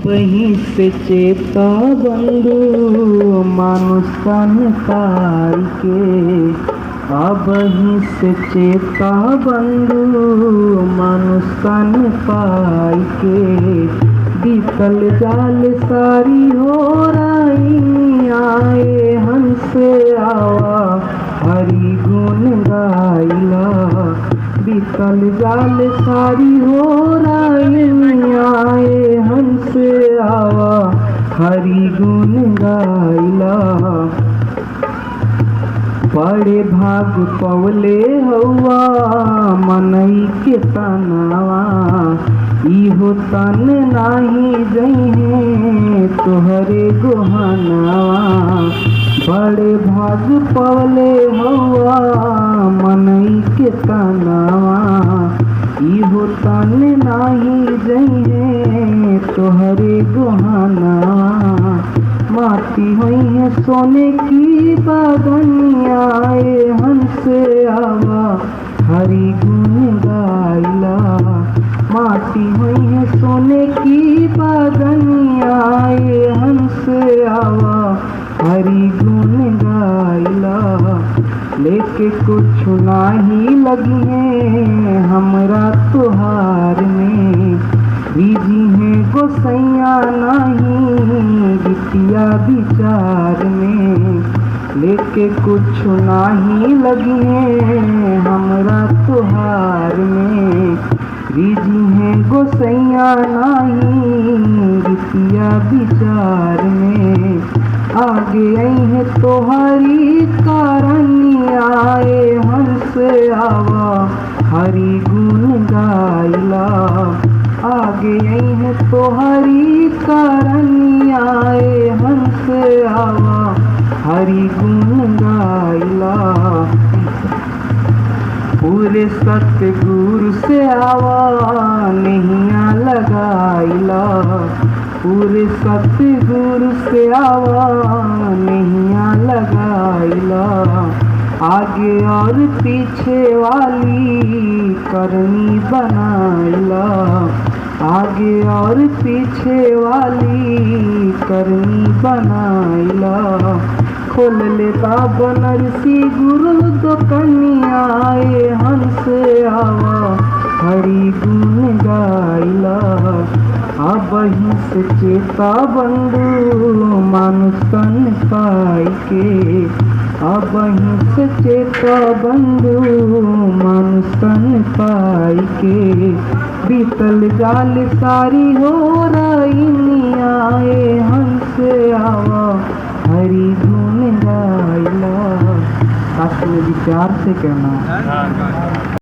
वहीं से चेता बंधु मानुष तन पाई के, वहीं से चेता बंधु मानुष तन पाई के। बीतल जाल सारी हो रही आए हंस आवा हरि गुण गाइला। बीतल जाल सारी हो रही आए हंस आवा हरि गुण गाइला। बड़े भाग पवले हवा मनई के तनावा, इहो तन नाही जइहे तोहरे गोहनावा। बड़े भाग पवले हवा मनई के तनावा, इहो तन नाही जइहे तोहरे गोहनावा। माटी हुई है सोने की बदनिया हंस आवा हरि गुण गाइला। माटी हुई है सोने की बदनिया हंस आवा हरि गुण गाइला। लेके कुछ नाही लगी हमरा तुहार में, बीजी है गोसैया नहीं बिटिया विचार में। लेके कुछ नाही लगी हमरा तुहार में, बीजी है गोसैया नहीं बिटिया विचार में। आगे आई है तोहरी कारनिया हंस आवा हरि गुण गाइला। आगे आई है तोहरी कारनिया हंस आवा हरि गुण गाइला। पूरे सतगुरु से आवा नैया लगाइला। पूरे सतगुरु से आवा नैया लगाइला। आगे और पीछे वाली करनी बनाइला। आगे और पीछे वाली करनी बनाइला। खोल लेता बनरसी गुरु दुकनिया हंस आवा हरि गुण गाइला। वहीं से चेता बंधु मानुष तन पाई के, वहीं से चेता बंधु मानुष तन पाई के। बीतल जाल सारी हो रही आए हंस आवा हरि गुण गाइला। काश में विचार से कहना।